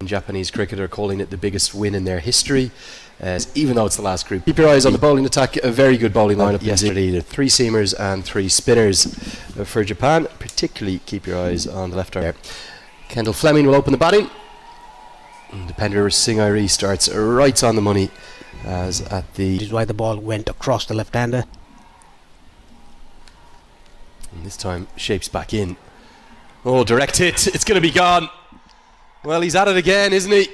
Japanese cricketer calling it the biggest win in their history, even though it's the last group. Keep your eyes on the bowling attack. A very good bowling lineup yesterday. The 3 seamers and 3 spinners for Japan. Particularly keep your eyes on the left arm there. Kendall Fleming will open the batting. Depender Singh starts right on the money as at the... This is why the ball went across the left-hander. And this time shapes back in. Oh, direct hit. It's going to be gone. Well, he's at it again, isn't he?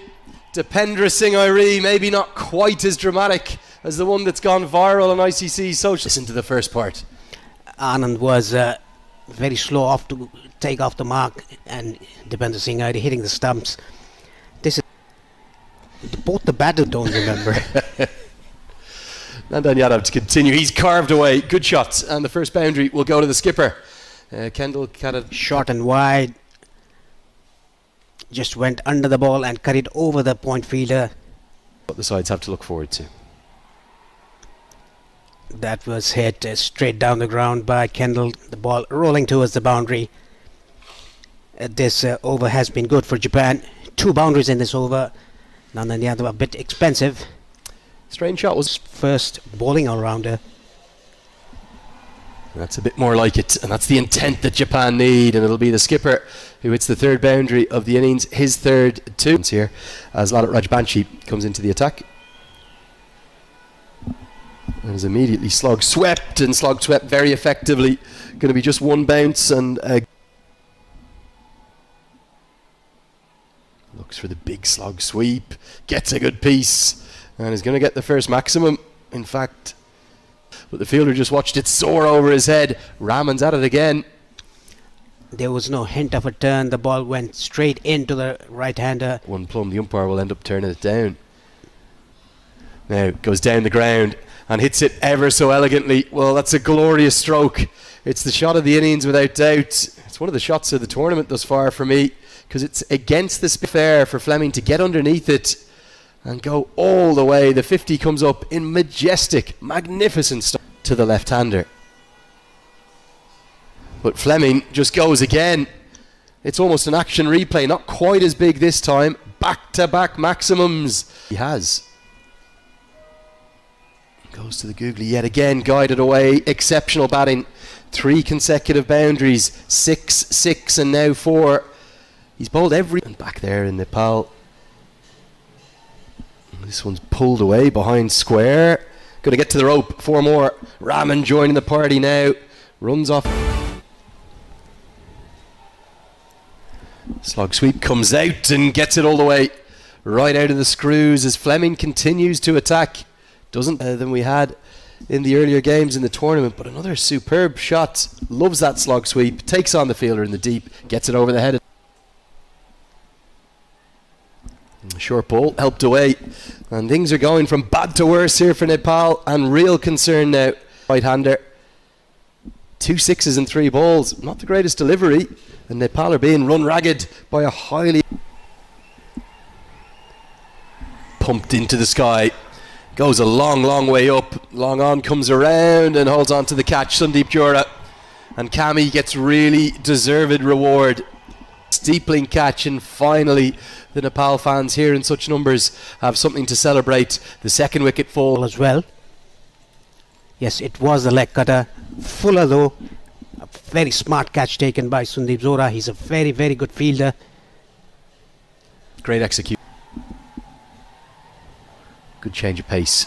Depender Singh maybe not quite as dramatic as the one that's gone viral on ICC social. Listen to the first part. Anand was very slow off to take off the mark, and Depender Singh hitting the stumps. This is both the batter don't remember. Nandan Yadav to continue. He's carved away. Good shots, and the first boundary will go to the skipper. Kendall cut it short and wide. Just went under the ball and cut it over the point fielder. What the sides have to look forward to. That was hit straight down the ground by Kendall. The ball rolling towards the boundary. This over has been good for Japan. 2 boundaries in this over. Nandan Yadav a bit expensive. Strange shot was first bowling all-rounder. That's a bit more like it, and that's the intent that Japan need, and it'll be the skipper who hits the 3rd boundary of the innings, his 3rd 2 here, as Lalit Rajbanshi comes into the attack. And is immediately slog swept very effectively. Going to be just 1 bounce, and looks for the big slog sweep, gets a good piece, and is going to get the first maximum, in fact. But the fielder just watched it soar over his head. Raman's at it again. There was no hint of a turn. The ball went straight into the right-hander. One plumb. The umpire will end up turning it down. Now goes down the ground and hits it ever so elegantly. Well, that's a glorious stroke. It's the shot of the innings without doubt. It's one of the shots of the tournament thus far for me, because it's against the fair for Fleming to get underneath it and go all the way. The 50 comes up in majestic, magnificent style to the left-hander. But Fleming just goes again. It's almost an action replay, not quite as big this time. Back-to-back maximums. He has. Goes to the googly yet again, guided away. Exceptional batting. 3 consecutive boundaries. 6, 6, and now 4. He's bowled every... And back there in Nepal. This one's pulled away behind square. Going to get to the rope. 4 more. Raman joining the party now. Runs off. Slog sweep comes out and gets it all the way right out of the screws as Fleming continues to attack. Doesn't than we had in the earlier games in the tournament, but another superb shot. Loves that slog sweep. Takes on the fielder in the deep. Gets it over the head. Short ball helped away, and things are going from bad to worse here for Nepal, and real concern now. Right-hander, 2 6s and 3 balls, not the greatest delivery, and Nepal are being run ragged by a highly pumped into the sky. Goes a long way up. Long on comes around and holds on to the catch. Sandeep Jura, and Kami gets really deserved reward. Steepling catch, and finally the Nepal fans here in such numbers have something to celebrate. The 2nd wicket fall as well. Yes, it was a leg cutter. Fuller though. A very smart catch taken by Sandeep Jura. He's a very good fielder. Great execution. Good change of pace.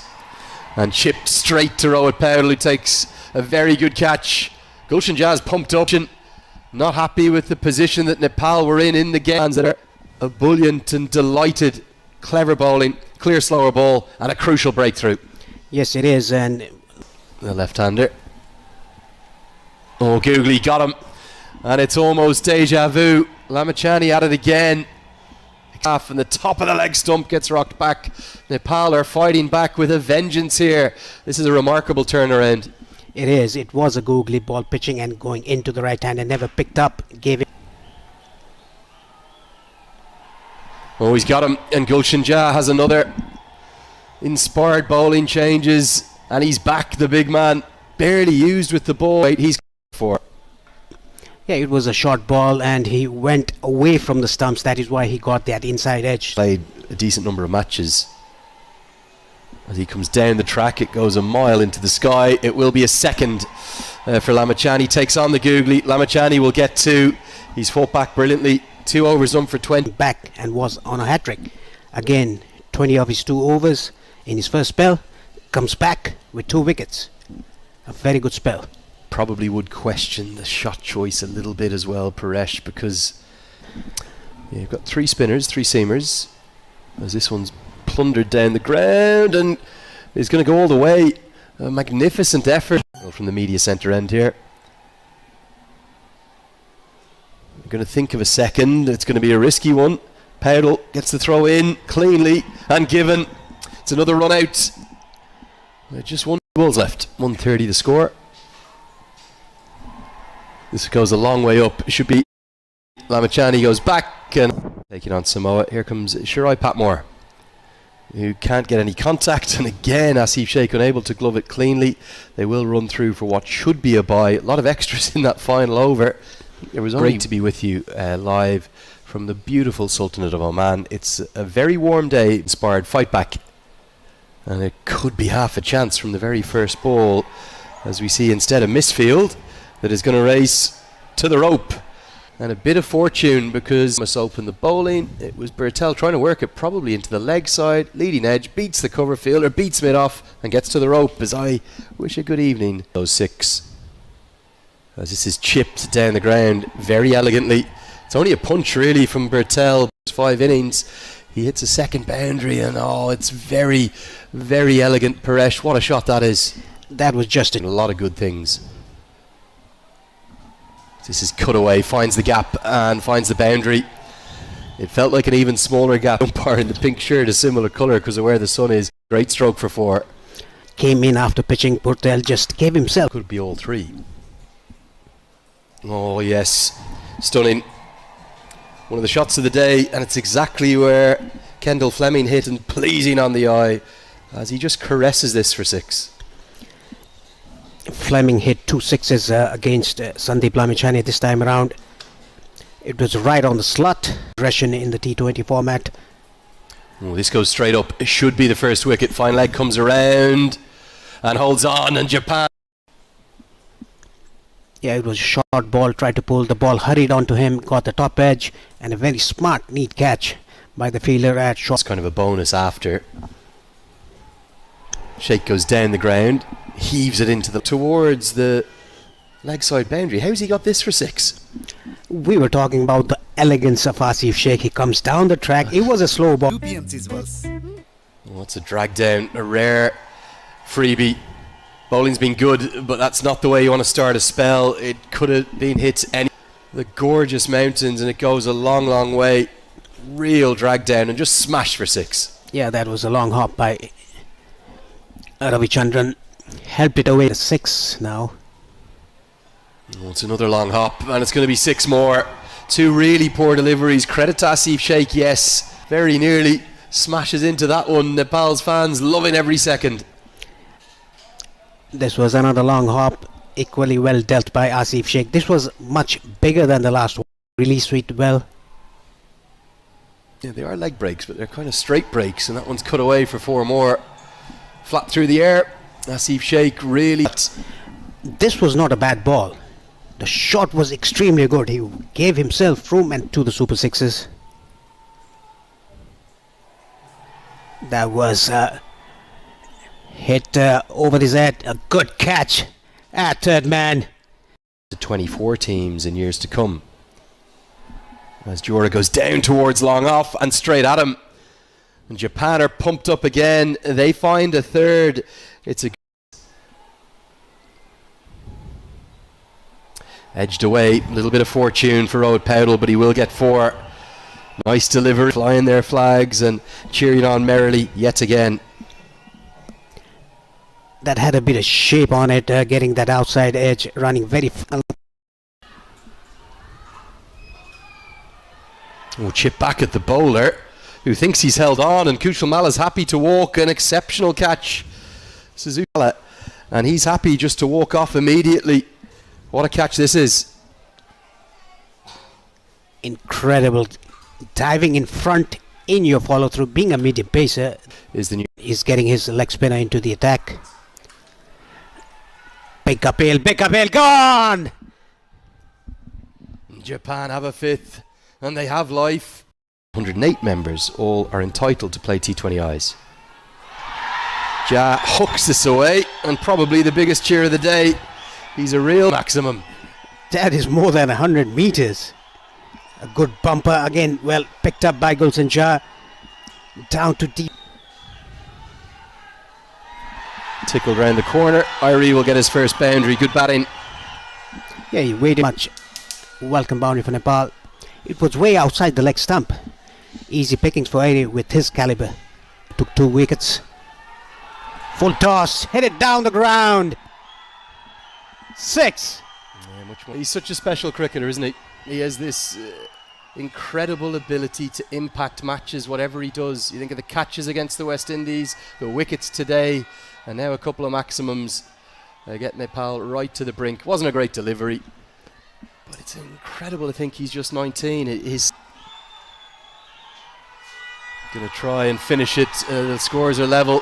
And chipped straight to Rohit Powell, who takes a very good catch. Gulshan Jazz pumped up. Not happy with the position that Nepal were in the game. That are ebullient and delighted. Clever bowling, clear slower ball, and a crucial breakthrough. Yes, it is. And the left-hander. Oh, Googly got him. And it's almost deja vu. Lamachani at it again. Half and the top of the leg stump gets rocked back. Nepal are fighting back with a vengeance here. This is a remarkable turnaround. It is. It was a googly ball pitching and going into the right hand and never picked up. Gave it. Oh, he's got him. And Gulshan Jha has another. Inspired bowling changes. And he's back, the big man. Barely used with the ball. He's for. Yeah, it was a short ball and he went away from the stumps. That is why he got that inside edge. Played a decent number of matches. As he comes down the track, it goes a mile into the sky. It will be a second for Lamachani. Takes on the googly. Lamachani will get 2. He's fought back brilliantly. 2 overs done for 20. Back and was on a hat-trick. Again, 20 of his 2 overs in his first spell. Comes back with 2 wickets. A very good spell. Probably would question the shot choice a little bit as well, Paresh, because you've got 3 spinners, 3 seamers, as this one's plundered down the ground and is going to go all the way. A magnificent effort from the media centre end here. We're going to think of a second. It's going to be a risky one. Powdell gets the throw in cleanly and given. It's another run out. Just 1 balls left. 130 the score. This goes a long way up. It should be Lamachani goes back and taking on Samoa. Here comes Shirai Patmore, who can't get any contact, and again Asif Sheikh unable to glove it cleanly. They will run through for what should be a bye. A lot of extras in that final over. It was great to be with you live from the beautiful Sultanate of Oman. It's a very warm day. Inspired fight back, and it could be half a chance from the very first ball, as we see instead a misfield that is going to race to the rope. And a bit of fortune, because must open the bowling. It was Bertel trying to work it probably into the leg side, leading edge, beats the cover fielder, beats mid off and gets to the rope, as I wish a good evening. Those 6, as this is chipped down the ground very elegantly. It's only a punch really from Bertel. 5 innings, he hits a second boundary, and it's very, very elegant. Paresh, what a shot that is. That was just a lot of good things. This is cut away, finds the gap and finds the boundary. It felt like an even smaller gap. Umpire in the pink shirt, a similar colour because of where the sun is. Great stroke for 4. Came in after pitching. Bertel just gave himself. Could be all 3. Oh yes, stunning. One of the shots of the day, and it's exactly where Kendall Fleming hit, and pleasing on the eye as he just caresses this for 6. Fleming hit 2 sixes against Sandeep Lamachani this time around. It was right on the slot. Aggression in the T20 format. This goes straight up. It should be the first wicket. Fine leg comes around and holds on, and Japan. Yeah, it was a short ball. Tried to pull the ball, hurried onto him, got the top edge, and a very smart, neat catch by the fielder at short. It's kind of a bonus after. Sheikh goes down the ground, heaves it into towards the leg side boundary. How's he got this for 6? We were talking about the elegance of Asif Sheikh. He comes down the track. It was a slow ball. It's a drag down, a rare freebie. Bowling's been good, but that's not the way you want to start a spell. It could have been hit any. The gorgeous mountains, and it goes a long, long way. Real drag down and just smash for 6. Yeah, that was a long hop by Ravichandran. Helped it away to 6 now. It's another long hop, and it's going to be 6 more. 2 really poor deliveries. Credit to Asif Sheikh, yes. Very nearly smashes into that one. Nepal's fans loving every second. This was another long hop, equally well dealt by Asif Sheikh. This was much bigger than the last one. Really sweet well. Yeah, they are leg breaks, but they're kind of straight breaks, and that one's cut away for 4 more. Flat through the air. Asif Sheikh really. This was not a bad ball. The shot was extremely good. He gave himself room and to the super 6s. That was hit over his head. A good catch at third man. The 24 teams in years to come. As Jura goes down towards long off and straight at him. And Japan are pumped up again. They find a third. It's a edged away. A little bit of fortune for Rohit Powdell, but he will get 4. Nice delivery. Flying their flags and cheering on merrily yet again. That had a bit of shape on it, getting that outside edge, running very Chip back at the bowler, who thinks he's held on, and Kushal Mala's happy to walk. An exceptional catch, Suzuki, and he's happy just to walk off immediately. What a catch this is. incredible diving in front in your follow through. Being a medium pacer, Is the new he's getting his leg spinner into the attack. Big appeal, gone! Japan have a fifth, and they have life. 108 members all are entitled to play T20Is. Ja hooks this away, and probably the biggest cheer of the day. He's a real maximum. That is more than 100 meters. A good bumper again, well picked up by Gulsen Jha. Down to deep. Tickled round the corner. Irie will get his first boundary. Good batting. Yeah, he waited much. Welcome boundary for Nepal. It was way outside the leg stump. Easy pickings for Irie with his caliber. Took 2 wickets. Full toss, hit it down the ground. 6. Yeah, much more. He's such a special cricketer, isn't he? He has this incredible ability to impact matches, whatever he does. You think of the catches against the West Indies, the wickets today, and now a couple of maximums. Get Nepal right to the brink. Wasn't a great delivery, but it's incredible to think he's just 19. He's going to try and finish it. The scores are level.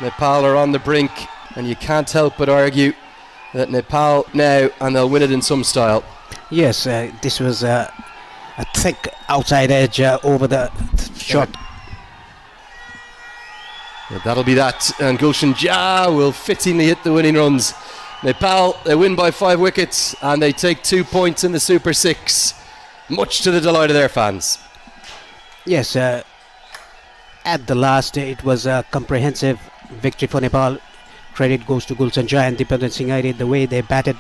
Nepal are on the brink, and you can't help but argue that Nepal now, and they'll win it in some style. Yes, this was a thick outside edge over the shot. Yeah, that'll be that, and Gulsen Jha will fittingly hit the winning runs. Nepal, they win by 5 wickets, and they take 2 points in the Super 6, much to the delight of their fans. Yes, at the last, it was a comprehensive victory for Nepal. Credit goes to Gulsen Jha and Dipander Singh Irie, the way they batted,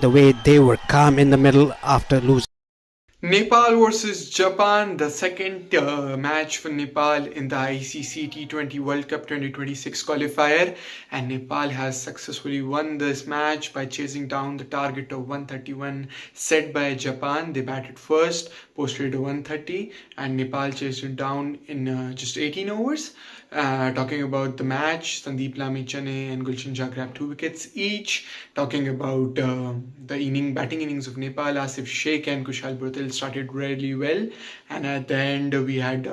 the way they were calm in the middle after losing. Nepal versus Japan, the second match for Nepal in the ICC T20 World Cup 2026 qualifier, and Nepal has successfully won this match by chasing down the target of 131 set by Japan. They batted first, posted a 130, and Nepal chased it down in just 18 overs. Talking about the match, Sandeep Lamichhane and Gulsen Jha grabbed 2 wickets each. Talking about the batting innings of Nepal, Asif Sheikh and Kushal Bhutel started really well, and at the end we had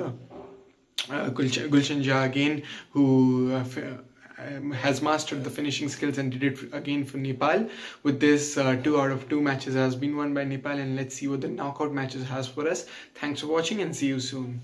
Gulsen Jha again, who has mastered the finishing skills and did it again for Nepal. With this, 2 out of 2 matches has been won by Nepal, and let's see what the knockout matches has for us. Thanks for watching and see you soon.